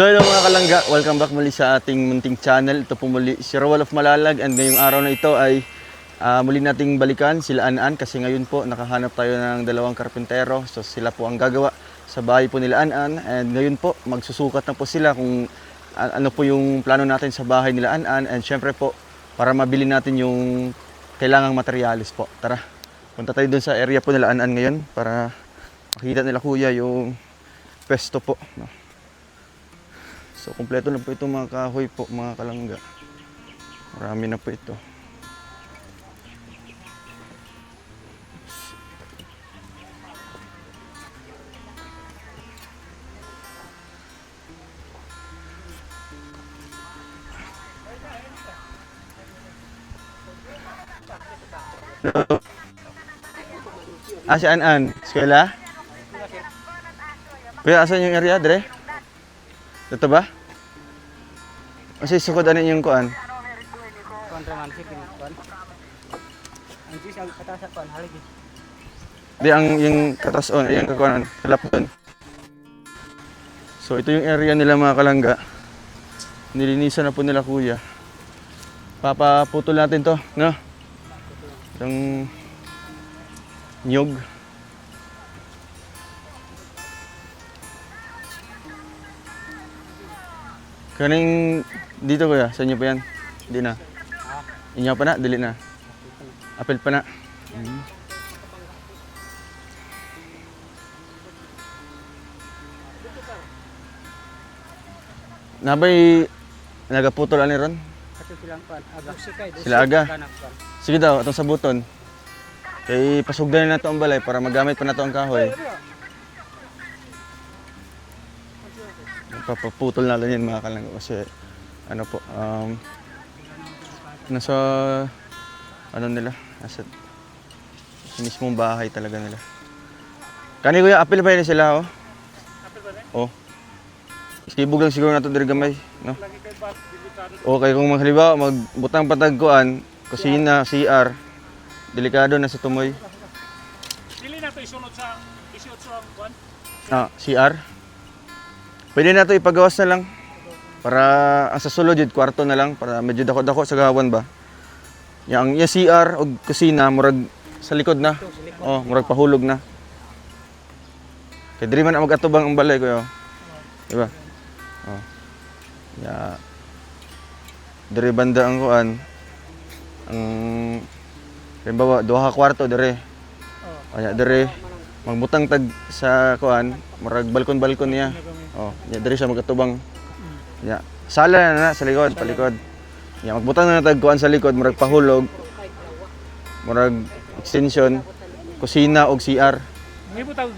So hello mga kalangga, welcome back muli sa ating munting channel. Ito po muli si Roel of Malalag, and ngayong araw na ito ay muli nating balikan sila An-An, kasi ngayon po nakahanap tayo ng dalawang karpintero. So sila po ang gagawa sa bahay po nila An-An, and ngayon po magsusukat na po sila kung ano po yung plano natin sa bahay nila An-An, and syempre po para mabili natin yung kailangang materyales po. Tara, punta tayo dun sa area po nila An-An ngayon para makita nila kuya yung pesto po, no? So, kumpleto na po itong mga kahoy po, mga kalangga. Marami na po ito. Hello. Si An-An. Eskwela? Kuya, asan yung area, Dre? Ito ba? Kasi sukod ano yung kuan? Kontraman si kuan. Ang sis ang kataas kuan haligi. Di ang yung katas on, yung kakuan, kalap doon. So ito yung area nila mga kalangga. Nilinisan na po nila kuya. Papaputol natin to, no? Itong nyug. Kaning dito kuya, sa inyo pa yan? Hindi na. Inyo pa na, dili na. Apel pa na. Nabay nagaputol ani ron? Kato silang kuan aga. Sila aga. Sige daw, atong sabuton. Kay pasugdan na nato ang balay para magamit pa nato ang kahoy. Papaputol na lang yan mga kalangga kasi ano po, nasa ano nila, nasa mismong bahay talaga nila. Kani kuya, apil ba yun sila, oh? Apil ba rin? Oh. Iskibog lang siguro nato diri gamay, no? Okay, kung halimbawa magbutang patagkuan, kusina, CR, delikado na sa tumoy. Dili na to isunod sa ang kuan. CR. Pwede na ito ipagawas na lang. Para ang sa sulod yun, kwarto na lang. Para medyo dako-dako sa gawan ba. Yung CR o kusina, murag sa likod na. Oh, murag pahulog na. Kaya diri man ang mag-atubang ang balay ko. Diba? Oh. Ya. Diri banda ang kuan. Ang halimbawa, duha ka kwarto diri. Kaya diri magbutang tag sa kuan, murag balkon-balkon niya. Oh, ya diri siya magatubang. Ya, sala na sa likod, palikod. Ya magbutang na tag kuan sa likod, murag pahulog. Murag extension, kusina og CR. May butang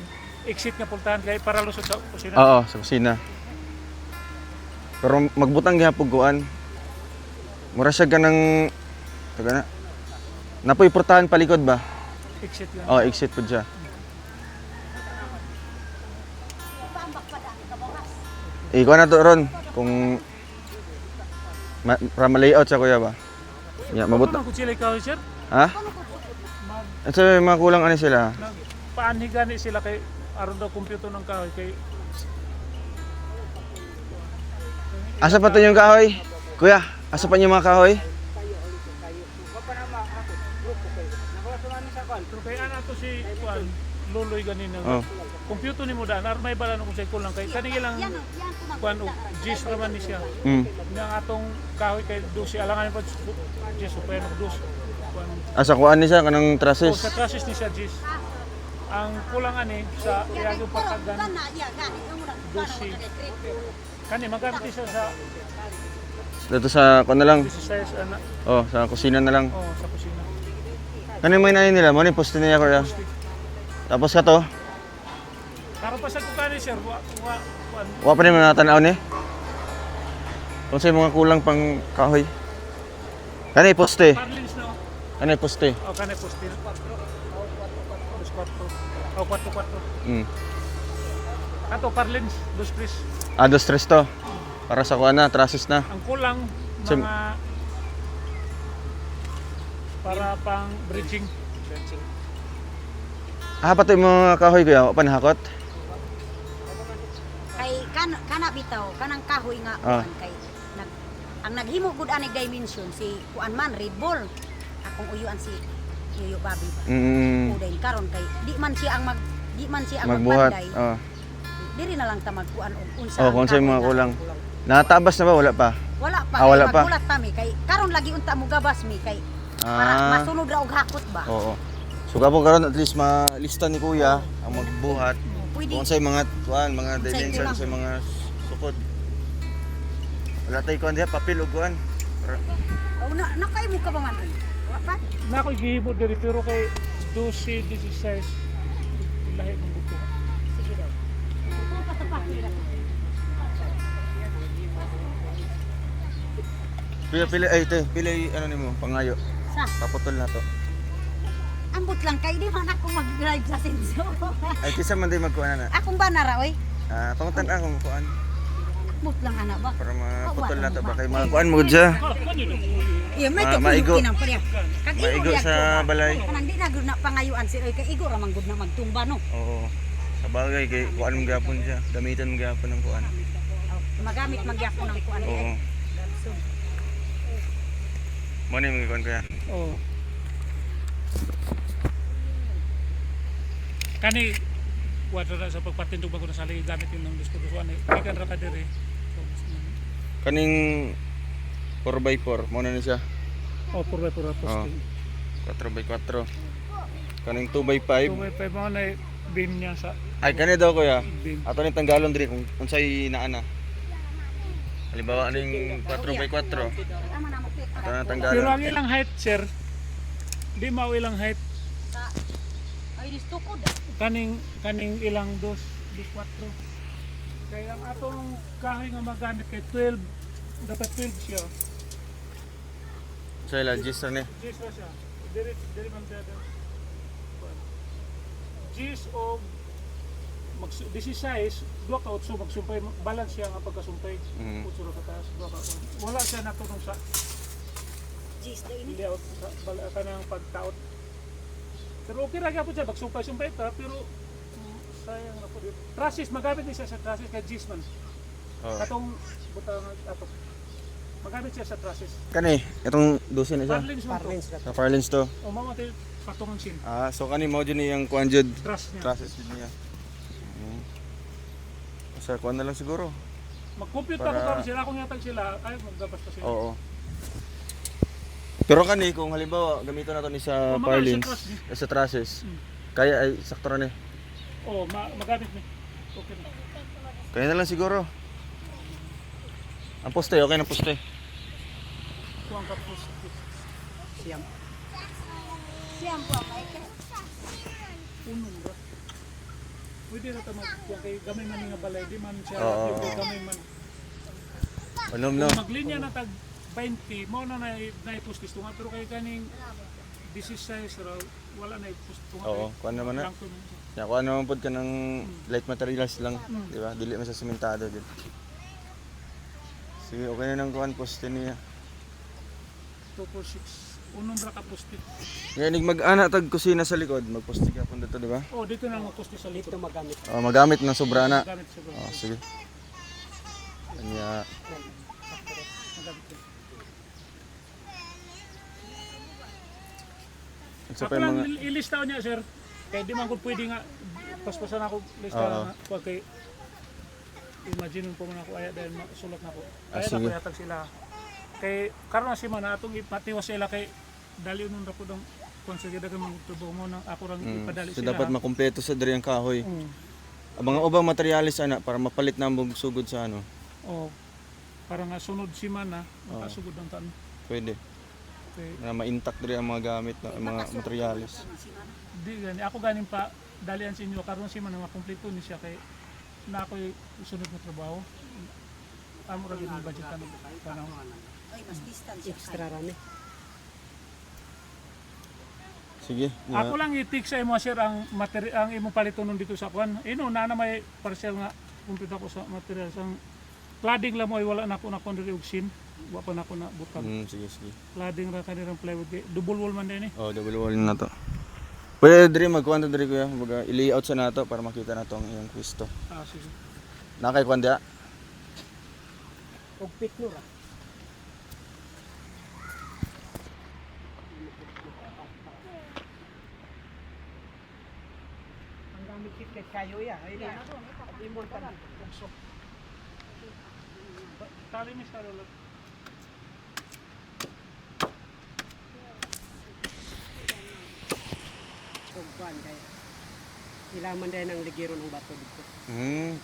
exit nga pultahan kay para lusot sa kusina. Oo, sa kusina. Pero magbutang gihapon kuan. Mura siya ganang taga na. Napoy portahan palikod ba? Exit lang. Oh, exit pud siya. Ikaw na to ron kung para ma-layout sa kuya ba? Ya, mabot. Ano ko sila ikaw, sir? Ha? Ito mga kulang ano sila? Paanhi gani sila kay aron daw kompyuto ng kahoy kay Asa pa to yung kahoy? Kuya, asa pa yung mga kahoy? pero kay ana to si kuan luloy ganina. Oh. Kompyuto ni mo daan ar may bala no kung say kulang kay kani lang kuan og gis naman ni siya. Nga atong kahoy kay dusi alangan pa gis pa no dus. Kuan Asa kuan ni siya kanang o trusses? sa traces ni siya gis. Ang kulang ani sa iyang pagkagan dusi. Kani magamit siya sa Dito sa kuan na lang. exercise ana Oh, sa kusina na lang. sa kusina. Kani may nain nila, mo ni poste niya kuya. Tapos ka to, Karon pa sa kani sir kuan wa pa ni natanaw ni. Kung sa mga kulang pang kahoy. Kani poste. parlins no. Kani poste. O kani poste 4 o 4. Ato parlins 2 Ah, dos tres to. Para sa kuan na, trusses na. ang kulang Sim- mga para pang bridging. Ah, pati mga kahoy kuya, wa pa nahakot. Kay kana bitaw kanang kahoy nga Ah. kuan kay ang naghimo gud ani dimension si kuan man Red Bull. Akong uyuan si Yuyo Babi. Udain karon kay di man siya ang Magbuhat. magpanday. Oh. Diri na lang ta magkuan og unsa. Oh, ang kung sa'yo kahoy mga nga. kulang. Natabas na ba? Wala pa? Wala pa. Ah, wala kay pa. Magulat pa mi kay karon lagi unta mo gabas mi kay para Ah. masunod ra og hakot ba. Oo. So kapo karon at least malista ni Kuya ang magbuhat. Pwede. Kung sa'yo mga mga Unsay dimension kulang. sa mga sukod. Wala tayo kuan diha papel ug kuan. Oh, nakay mo ka ba man? Wa pa. Na ako'y gihimo diri pero kay 12, 16 lahi ng buko. Sige daw. Upo pa sa pakil. Pili ay te, pili ano nimo pangayo. Sa Paputol na to. ambot lang kay di man ako mag-drive sa senso. Ay kisa man day magkuan na. Akong banara oy. Pangutan akong kuan Ambot lang ana ba? para maputol na to ba kay mga kuan mo gud siya. Iya, may maigo. kapunukin ang pariya. Kag Maigo sa balay. Kanang di na gud na pangayuan si oy kay igo ra man gud na magtumba no. Oo. Sa bagay kay kuan mo gyapon siya. Gamitan mo gyapon ng kuan. Magamit magyapon ang kuan Oo. eh. Mo ni mga kuan kaya. Oh. Kani wala ra sa pagpatindog bago na sali gamit yung ng diskuduan ni ikan ra ka diri. Kaning 4x4 mo na ni siya. Oh, pura posting. 4x4. Kaning 2x5. So may 5 mga na bin niya sa Ay kani daw kuya. bin. Ato ni tanggalon diri kung unsay naana. Halimbawa ning 4x4. Tama na mo fit. Ato na Pero tanggalon. ang ilang height sir, di mao ilang height Ay distukod. kaning ilang dos di 4. Kaya ang atong kahoy nga magamit kay 12 dapat 12 siya. So ila gis ni. Gis na siya. Diri man dada. Gis o this is size, duha ka utso magsumpay, balance siya nga pagkasumpay. Mhm. Utso ra ka taas, duha ka. Wala siya natulong sa Jeez, da ini. layout sa kanang pagtaot. Pero okay ra gyapon siya magsumpay-sumpay ta pero sayang na po dito. Trusses magamit din siya sa trusses kay gis man. Oh. Katong butang ato. Magamit siya sa trusses. Kani itong 12 na siya. Parlins man to. Sa Farlins to. O mamatay patungan sin. So kani mo jud ni ang kuan jud. Trust niya. Process jud niya. Sa kuan na lang siguro. Mag-compute Para- ako karon sila kung yatag sila ay maggabas pa sila. Oo. Pero kani kung halimbawa gamiton nato ni sa Magamit Farlins sa sa trusses. Kaya ay sakto ra ni. Oh, magamit ni. Okay na. Kaya na lang siguro. Ang poste, okay na poste. Kuang kapos. Siyam po kay. Unong ba? Pwede na ta magkuha kay gamay man nga balay di man siya Oo. yung gamay man. Anom no. Maglinya na tag 20 mo na naipustis tunga pero kay kaning 16 raw wala na ipustis tunga. Oo, kuan naman na. Ya kuan naman pud ka ng light materials lang, di ba? Dili man sa sementado din. Sige, okay na nang kuan poste niya. 246. Unong ra ka poste. Ngayon mag-ana tag kusina sa likod, magposte ka pud dito, di ba? Oh, dito na ang poste sa likod. magamit. Magamit ng sobra na. Magamit sa bro. Sige. Kanya Magamit. sa Ako pa yung lang mga ilistaw niya sir. Kaya di man ko pwede nga paspasan ako lista Oo. nga kuha kay imagine po man ako aya dahil sulat na ko. Aya na sige. ko yatag sila. Kay karon na si man atong ipatiwas sila kay dali nun ra po dong konsigida ka magtubo mo nang ako rang ipadali so sila. dapat makumpleto sa diri ang kahoy. Mm. Ang mga ubang materialis ana para mapalit na ang sugod sa ano. Oh. Para nga sunod si man na makasugod ang tan. Pwede. Kay Na ma-intact diri ang mga gamit na ang mga materialis. di gani ako ganin pa dalian sa inyo karon si man nga makumpleto ni siya kay na ako'y sunod na trabaho. Amo ra gyud ang budget ano panahon. Ay mas distance Extra rami. Sige. Ako lang i-take sa imo sir ang ang imong palitonon dito sa kwan. Ino na may parcel nga kumpleto ko sa material sang cladding lang mo ay wala na ako na kon diri og sin. Wa pa na ako na butang. Sige, sige. Cladding ra kanirang plywood kay double wall man din eh. Oh, double wall na to. Pwede diri magkuan diri kuya, baga i-layout sa nato para makita nato ang iyang pwesto. Sige. Nakay kuan dia. Og pikno ra. Ang gamit kit kayo ya. Ay na. Imon pa na. Pugso. Tali mi sa lolo. Kuan kay ilaman din ang ligero ng bato dito.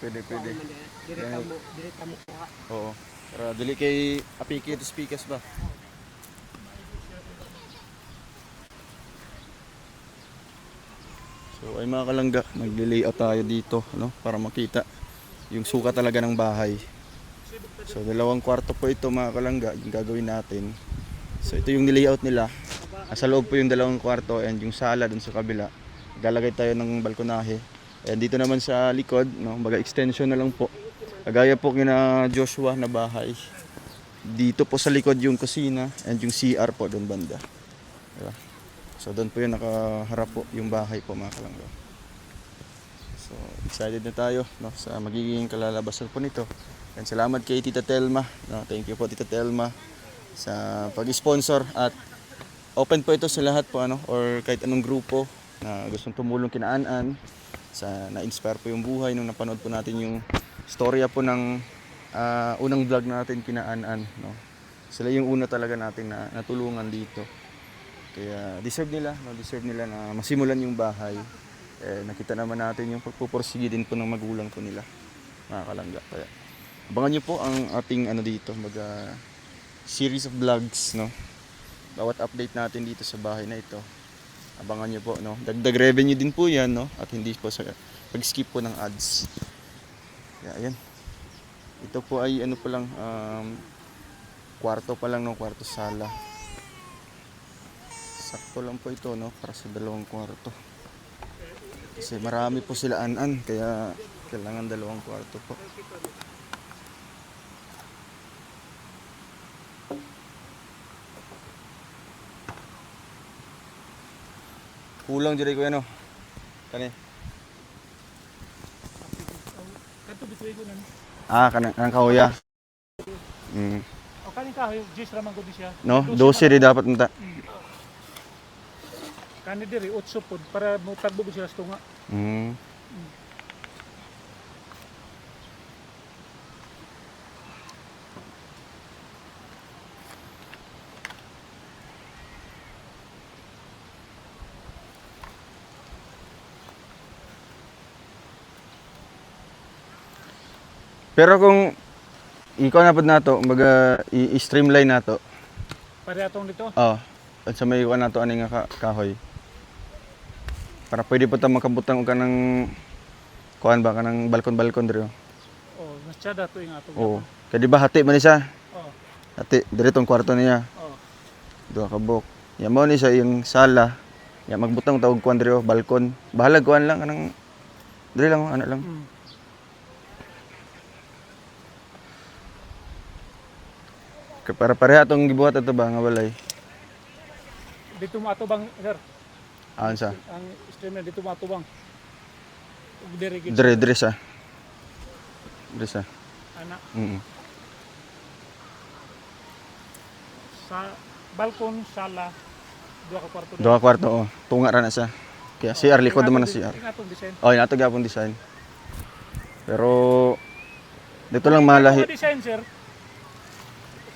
Pwede, pwede. Kuan man din, direta mo kuha. Oo. Para dili kay apiki at speakers ba? So ay mga kalangga, magli-layout tayo dito, no, para makita yung sukat talaga ng bahay. So 2 kwarto po ito mga kalangga, yung gagawin natin. So ito yung nilayout nila. Nasa loob po yung 2 kwarto and yung sala dun sa kabila. Lalagay tayo ng balkonahe. And dito naman sa likod, no, baga extension na lang po. Kagaya po kina Joshua na bahay. Dito po sa likod yung kusina and yung CR po doon banda. Diba? So doon po yung nakaharap po yung bahay po mga kalangga. So excited na tayo, no, sa magiging kalalabasan po nito. And salamat kay Tita Telma. No, thank you po Tita Telma sa pag-sponsor at open po ito sa lahat po ano or kahit anong grupo na gustong tumulong kinaanan sa na-inspire po yung buhay nung napanood po natin yung storya po ng unang vlog natin kinaanan, no. Sila yung una talaga natin na natulungan dito. Kaya deserve nila, no, deserve nila na masimulan yung bahay. Nakita naman natin yung pagpupursige din po ng magulang po nila, mga kalangga. Kaya abangan nyo po ang ating ano dito, series of vlogs, no. Bawat update natin dito sa bahay na ito. Abangan nyo po, no. Dagdag revenue din po yan, no. At hindi po sa pag-skip po ng ads. Kaya ayan. Ito po ay ano pa lang, kwarto pa lang, no. Kwarto sala. Sakto lang po ito, no, para sa 2 kwarto. Kasi marami po sila anan, kaya kailangan 2 kwarto po. Kulang diri ko ano. Kani. Kanto bituig ko nan. Kanang kahoya. O kaning kahoy jis ra man gud siya. No, 12 rin dapat nata. Kani diri 8 pod para mo tagbo sila sa tunga. Pero kung ikaw na pod nato, baga i-streamline nato. Pare atong dito. At sa may iwan nato ani nga kahoy. Para pwede po ta makabutang og kanang kuan ba kanang balkon-balkon diri. Oh, nasyada to ing atong. Oo. Kaya di ba hati man ni siya? Oh. Hati diri tong kwarto niya. Oh. 2 ka buok. Ya mo ni sa yung sala. Ya magbutang ta og kuan diri balkon. Bahala kuan lang kanang diri lang ana lang. Kaya para pareha atong gibuhat ato ba nga walay. Dito mo ato bang sir? Sa Ang streamer dito mo ato bang. Ug diri gid. Diri sa. Diri sa. Ana Mm. sa balkon sala 2 ka kwarto. 2 ka kwarto oh. Tunga ra na siya. Kaya CR likod naman na CR. Ing atong design. Oh, inato gyapon design. Pero dito lang malahi. Ang design sir.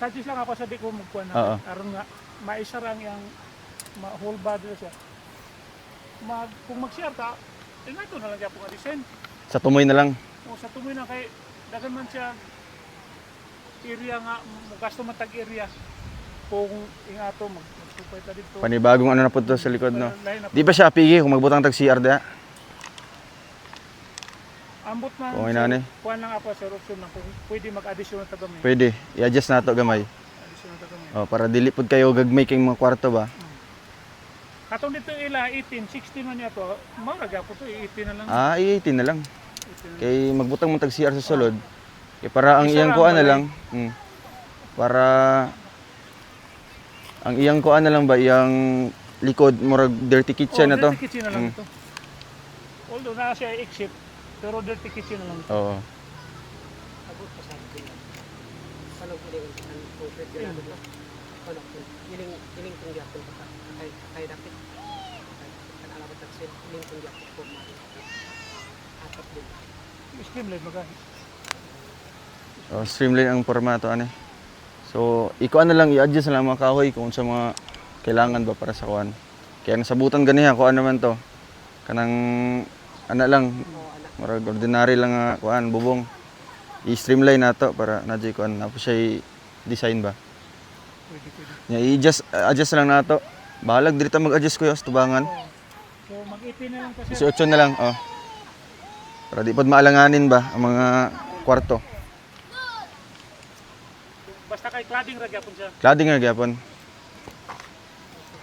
Suggest lang ako sa di ko magkuha Oo. na. Aron nga maisa rang yang whole body na siya. Kung mag-share ka, ito na lang siya po design. Sa tumoy na lang. O sa tumoy na kay dagan man siya area nga gasto man tag area. Kung ingato magsupay ta dito. Panibagong ano na po to sa likod, no. Lain na po. Di ba siya pigi kung magbutang tag CR da? Ambot man. Kung inani. Kuha lang ako sa option na kung pwede mag-additional ta gamay. Pwede. I-adjust nato gamay. Additional ta gamay. Oh, para dili pud kayo gagmay kay mga kwarto ba. Katong dito ila 18, 16 man niya to. Mara gyapon to 18 na lang. 18 na lang. 18 na lang. Kay magbutang mo tag CR sa sulod. Kay para ang Isa iyang lang kuan na balay. lang. Para ang iyang kuan na lang ba iyang likod murag dirty kitchen na to. Dirty kitchen na lang ito. Although na siya exit, pero dirty kitchen na lang ito. Oo. sa akin. Paano ko din ang concrete ganado na? Paano ko? Iling kong yapon pa kay dapit. Kan alamat taksin, iling kong yapon po mali. Apat din. Streamline magahi. Streamline ang formato ani. So, ikuan na lang i-adjust na lang mga kahoy kung sa mga kailangan ba para sa kuan. Kaya nasabutan ganiha kuan naman to. Kanang ana lang murag ordinary lang nga kuan bubong. I-streamline nato para nadjay kuan na po siya design ba. Pwede. Nya i-adjust lang nato. Bahalag diri ta mag-adjust kuya sa tubangan. So mag-18 na lang kasi. 18 na lang, oh. Para di pod maalanganin ba ang mga kwarto. Basta kay cladding ra gyapon siya. Cladding nga gyapon.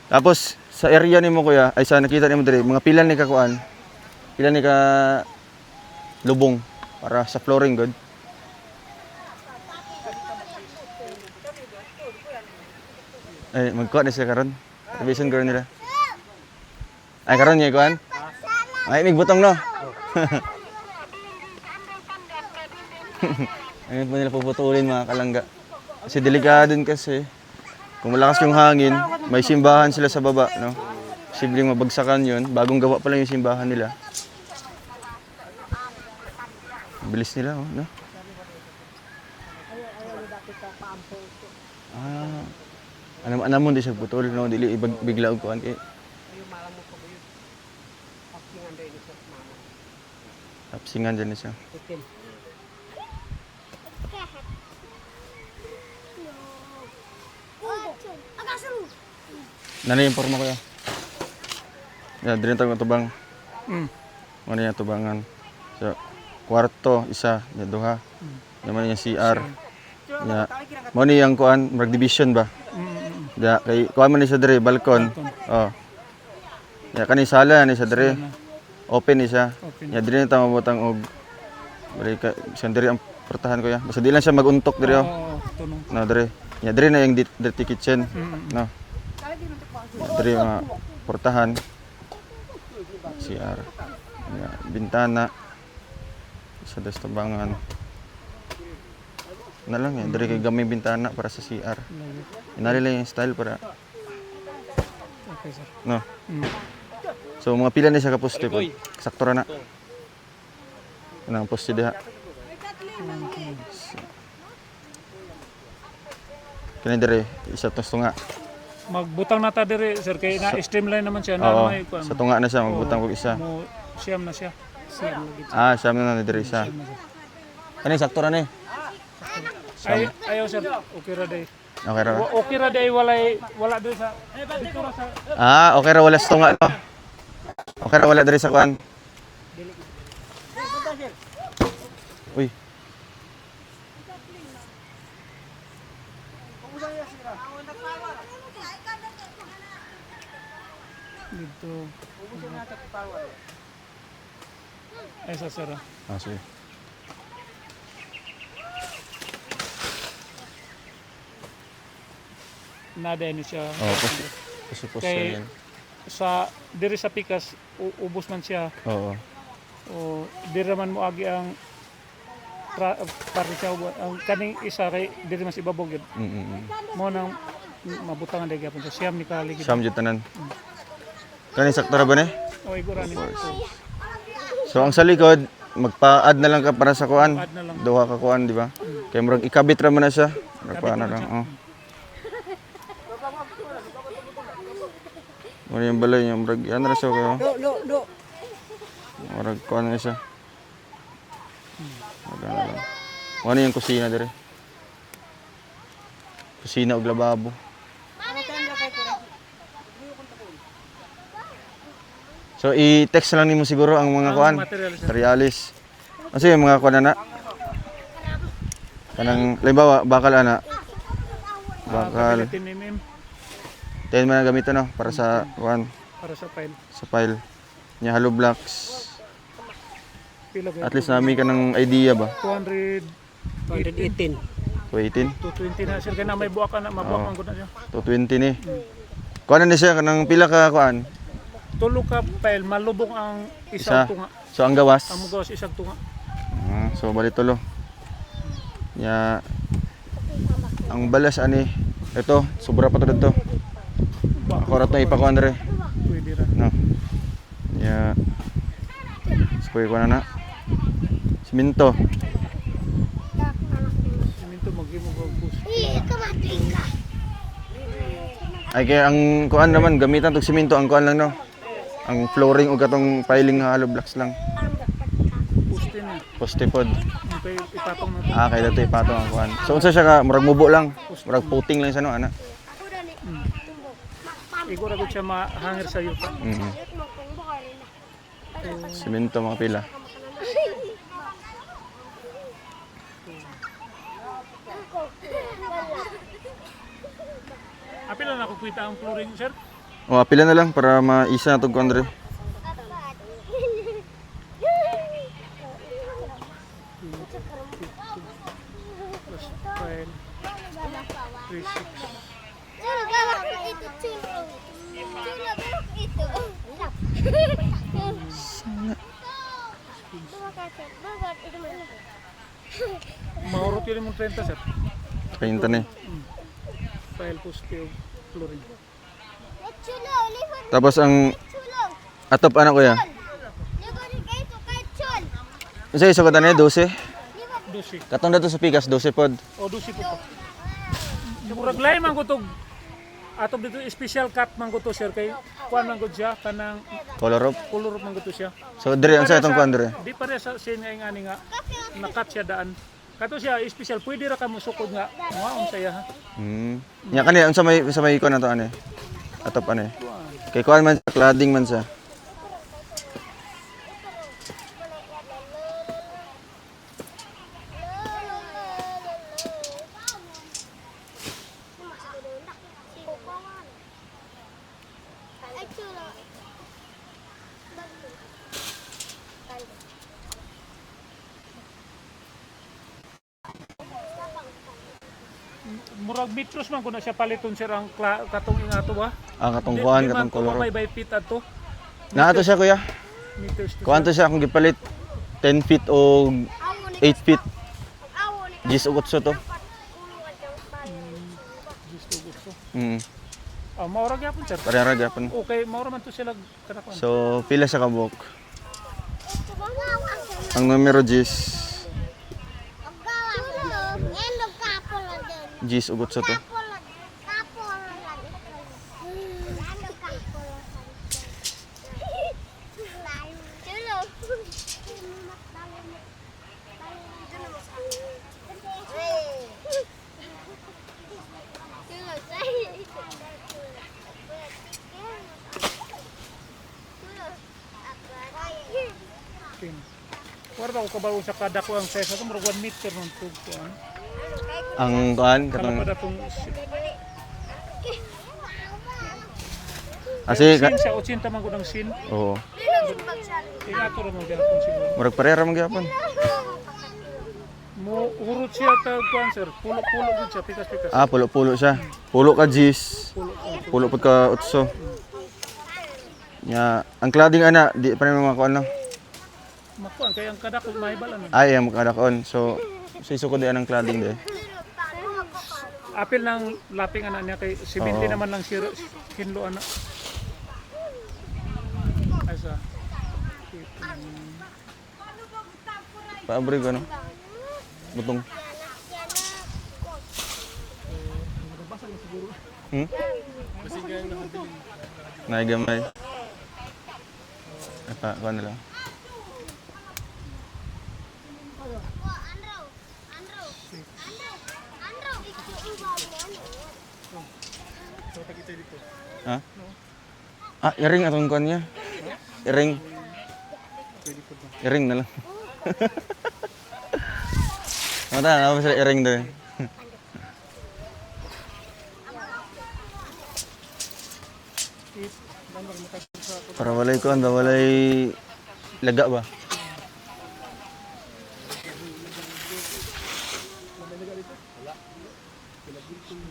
Tapos sa area nimo kuya, ay sa nakita nimo diri, mga pilan ni ka kuan. Pilan ni ka lubong para sa flooring good. Ay, magkuha na sila karon. Revision karon nila. Ay, karon niya kuan. Ay, may butong no. Ayun pa nila puputulin mga kalangga. Kasi delikado din kasi. Kung malakas yung hangin, may simbahan sila sa baba, no? Posibleng mabagsakan yun. Bagong gawa pa lang yung simbahan nila. Bilis nila, oh, no? Ah, anam di siya putol, no? Dili bigla og kuan kay. Ayo malam mo pa ba yun? Paksingan dahil sa mama. Tapsingan dyan siya. Itin. Nana yung forma ko ya. Ya, diri tawag tubang. Ano yung tubangan. So, kwarto, isa, ya, duha. Naman yung CR. Ya, mo ni yung kuan, mag division ba? Ya, kay kuan man ni sa diri, balkon. Oh. Ya, kani sala ni sa diri. Open ni siya. Open. Ya, diri na tayo mabutang og bali ka siya diri ang portahan ko ya. Basta di lang siya maguntok diri oh. Oo, tunong. No, diri. Ya, diri na yung dirty kitchen. No. Diri mga portahan. CR. Ya, bintana. Sa dastabangan. Na lang yan. Diri kay gamay bintana para sa CR. Inali lang yung style para Okay, sir. no. So mga pila na siya ka poste po. Sakto ra na. Anang poste diha. Kani diri isa tos tunga. Magbutang na ta diri sir kay na streamline naman siya na Oo. may kuan. Sa tunga na siya magbutang kog isa. Mo siyam na siya. Siyam na gito. Ah, siya na diri isa. Kani sakto ra ni. Ay ayo sir, okay ra day. Okay ra. Okay ra day wala doon sa dito ra sa Ah, okay ra wala sa tunga no. Okay ra wala diri sa kuan. Uy. dito. Ay sa sir. Ah, sige. Nada ni siya. Oh, pusupos Kay- yan. Sa diri sa pikas ubos man siya. Oo. O diri man mo agi ang parte siya ang kaning isa kay diri mas ibabog yun. Mo nang mabutangan day gyapon sa siyam ni kaligid. Siyam jud tanan. Kani sakto ra ba ni? O igura ni. So ang sa likod, magpa-add na lang ka para sa kuan. Add na lang. Duha ka kuan, di ba? Kaya murag ikabit ra man na siya. Murag na lang, oh. Murag yung balay niya, murag yan ra siya kayo. Do. Murag kuan na siya. Murag na lang. Ano yung kusina dire? Kusina ug lababo. So i-text na lang nimo siguro ang mga kuan, materialis. Kasi yung mga kuan na. Kanang halimbawa bakal ana. Bakal 10 mm 10 man ang gamiton no para sa kuan, para sa file. sa file. Nya hollow blocks. Pila At least nami ka ng idea ba? 200 218. 218, 220 na sir kay na may buwak na mabuwak man gud na siya. 220 ni. Kuan na siya kanang pila ka kuan? Tulo ka file malubong ang Isa. isang tunga. So ang gawas. Ang mugawas isang tunga. So bali tulo. Ya, ang balas ani, ito, sobra pa to dito. Ako rat na ipakuan dere. Pwede ra. No. Ya. Spoy ko na. Siminto. Siminto maghimo og bus. Ay kaya ang kuan naman gamitan tog siminto ang kuan lang no. Ang flooring ug katong piling nga hollow blocks lang. Poste na. Poste pod. Okay, ipatong na to. Ah, kaya dito ipatong ang kuan. So unsa siya ka murag mubo lang. Murag puting lang sa no ana. Igor agad siya mahangir sa yuta. Siminto mga pila. Apil na ako kita ang flooring, sir. O pila na lang para maisa na tog kuan dere. Plus 5, 3, 6. Mahurot yun mong 30, sir. Painta ni. File poste o flooring. Tapos ang atop ana kuya. Unsa iso ka tani 12? 12. Katong dato sa Pikas 12 pod. O 12 po. Murag lain man ko to. Atop dito special cut man ko to, sir. Kay kuan man ko siya. Kanang Color of. color man ko to siya. So dire unsa itong kuan dire? Di pa rin sa scene nga nga nakat siya daan. Kato siya special, pwede ra ka mo sukod nga. Mga unsaya ha. Nya kani unsa may kuan na to ani? Atop ani. Kay kuan man sa cladding man sa. Murag metros man ko na siya paliton sir ang katong ingato ba? Ang katong kuan katong color. May by feet ato. Na ato siya kuya. Meters to. Kuan to siya akong gipalit 10 feet o 8 feet. Gis ugot so to. Gusto gusto. Mm. Maura gyapon sir. Parehara gyapon. Okay, maura man to sila kanakon. So pila sa kabuk. Ang numero 10. Gis ugot so to. Kuwar ba ko kabalo sa kada ko ang size ato murag 1 meter nun to kuan. Ang kuan Kala katong pa datong Asi sin siya 80 man gud ang sin. oo. Ingato ra man gyapon siguro. Murag parehara man gyapon. Mo urot siya ta kuan sir. Pulo-pulo gud siya pikas-pikas. Ah, pulo-pulo siya. Pulo ka gis. Pulo pud ka utso. Ya, ang cladding ana di pa naman makuan lang. Makuan kay ang kada ko mahibalan. Ay, ang makadakon. So, sa iso ko di anang cladding di. Apil ng laping anak niya kay 70 Oo. naman lang si Kinlo anak. Asa. Paabri ko no. Butong. Naigamay. Apa, kuan na lang. Ha? Ah, iring atong kuan niya. Iring. Iring na lang. Mata, apa sila iring doon? Para walay kuan ba, walay laga ba?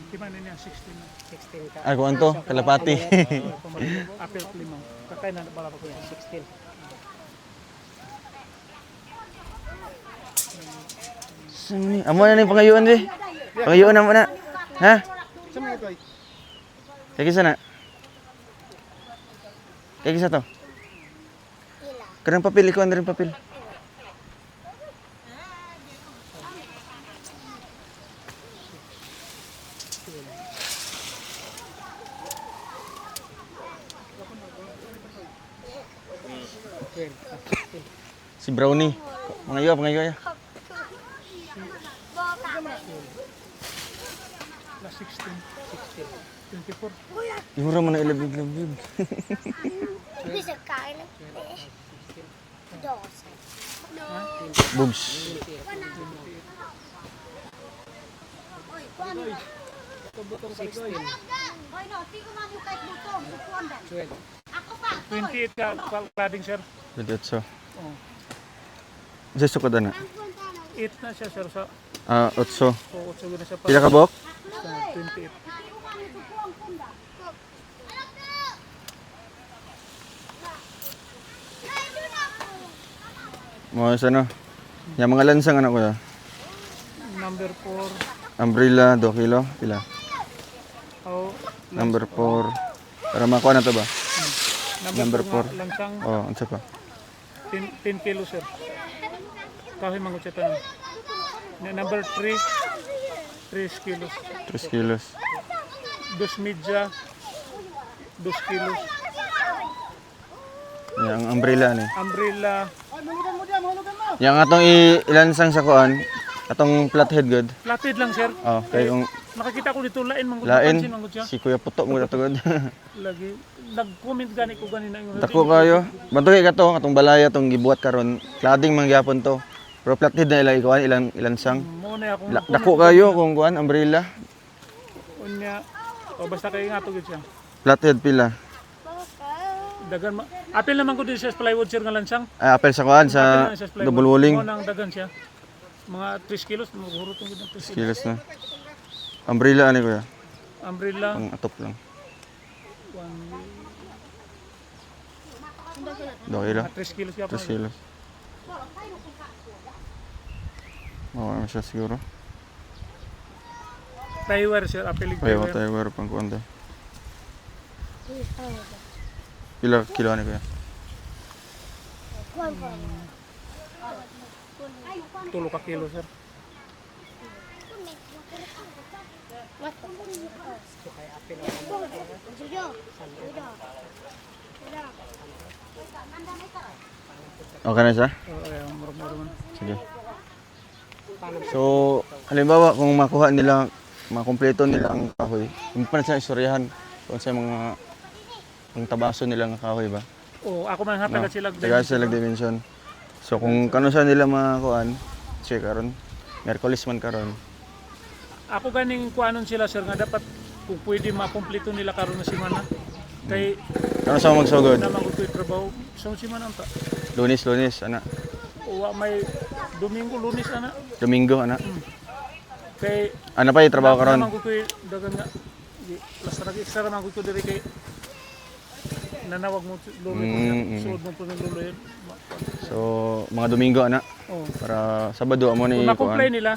Kiman niya 16 na. Ay, kuan to, kalapati. Apil 5. Kakay na bala pa ko yan 16. Amo na ni pangayuan di. Pangayuan na mo na. Ha? Kaya kisa na? Kaya kisa to? Karang papel, ikaw na rin papel. Si Brownie. Pangayo ya. Plus 16, 24. Imura mo na ilabig-labig. Bisa kain. Dos. Boobs. Hoy no, di ko man yung kahit butong, butuan dan. Ako pa. 28 ka cladding sir. Diretso. Oh. Jesu ko na. 8 na siya sir sa Otso. so 8 na siya pa. Pila ka bok? Sa 28. Mo sa no. Yang mga lansang anak ko ya. Number 4. Umbrella 2 kilo. Pila? Oh, Number 4. Para makuha na to ba? Number 4. Lansang Oh, unsa pa? 10 kilo sir. Kahoy mangut siya tanong. Number 3. 3 kilos. 3 kilos. 2 media. 2 kilos. Yang umbrella ni. Umbrella. Yang atong ilansang sa kuan, atong flathead good. Flathead lang sir. Oh, kay yung Nakakita ko dito lain mangut lain pansin mangut siya. si Kuya Puto mo ato good. Lagi nag-comment gani ko ganina yung Dako kayo. Bantugi ka to, atong balaya tong gibuhat karon. Cladding man gyapon to. Pero flathead na ila ikuan ilansang. mo na ako. Dako kayo kung kuan umbrella. Unya o basta kay nga tugid siya. Flathead pila. Dagan apil naman ko din sa plywood sir nga lansang. Ay, apel sa kuan sa Apil na plywood. double walling. Mo nang dagan siya. Mga 3 kilos maghurot ng 3 kilos. Kilos na. Umbrella ani kuya. Umbrella Pang atop lang. 2 kilo. 3 kilos ya 3 kilos. Mawala na siya siguro. Plywood sir apil Ay, wala tayo wala pang kuan daw. Pila kilo ani kuya? Tulo ka kilo sir. Okay na siya? Murag-murag man. Sige. So, halimbawa kung makuha nila, makumpleto nila ang kahoy, hindi pa na sila istoryahan kung sa mga ang tabaso nila ng kahoy ba? Oh, ako man hatagan sila. Taga sila dimension. So kung kano sa nila makuan, check karon. Merkulis man karon. Ako ganing kuanon sila sir nga dapat kung pwede makumpleto nila karon na semana. Kay Kano sa magsugod? naman ko tuy trabaho sa semana ta. Lunes, ana. Wa may Domingo, Lunes ana. Domingo, ana. Kay Ano pa yung trabaho karon? naman ko tuy dagan nga. Plus lagi extra naman ko diri kay nanawag mo luloy ko suod mo po ng luloy. So, mga Domingo, ana. Oh. Para Sabado amo ni Kung ma-comply kuan. nila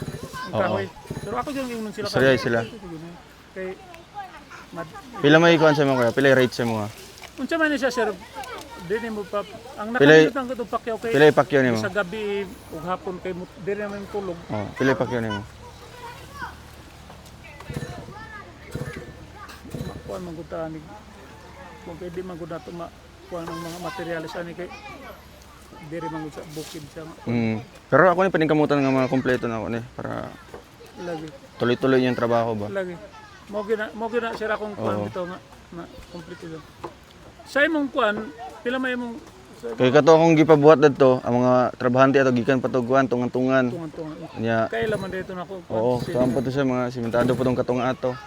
ang kahoy. Pero ako yung inon sila Sorry sila. Kay Pila may kuan sa mga kuya? Pila yung rate sa mga? unsa man ni siya sir? Dili mo pa ang Pilay- nakamit ang gutong pakyaw kay Pila yung pakyo nimo? sa gabi ug hapon kay dili naman tulog. Oh, pila yung pakyo nimo? Kuan man gud ani. Kung pwede man gud nato kuan ang mga materials ani kay diri man gud sa bukid siya Pero ako ni paningkamutan nga mga kompleto na ako ni para lagi. tuloy-tuloy yung trabaho ba? Lagi. Mo gina sir akong kuan Oo. bitaw nga na complete ito. Sa imong kuan pila may imong Kay kato akong gipabuhat dito, ang mga trabahante ato gikan patuguan tungan-tungan. tungan-tungan. Nya, Kailan man dito na ako kuan. oo, tuwan pa to sa mga simentado pa tong katunga ato.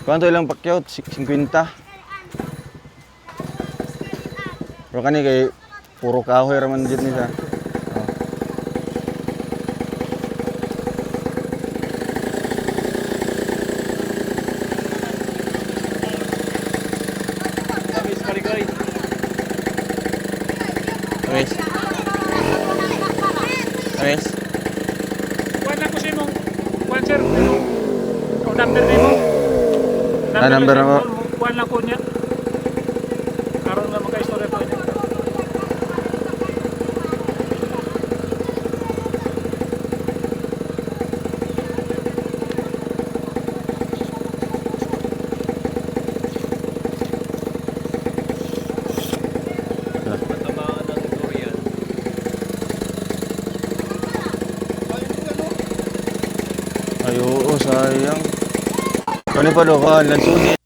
Kuan to ilang pakyaw 50. Pero kani kay puro kahoy raman jud ni siya. Guys. Kuan ako sa imong number ni mo. Number mo. Kuan lang ko niya. Karon na maka-istorya pa niya. Ay, oo, sayang. Kani pa do ka, lansunin.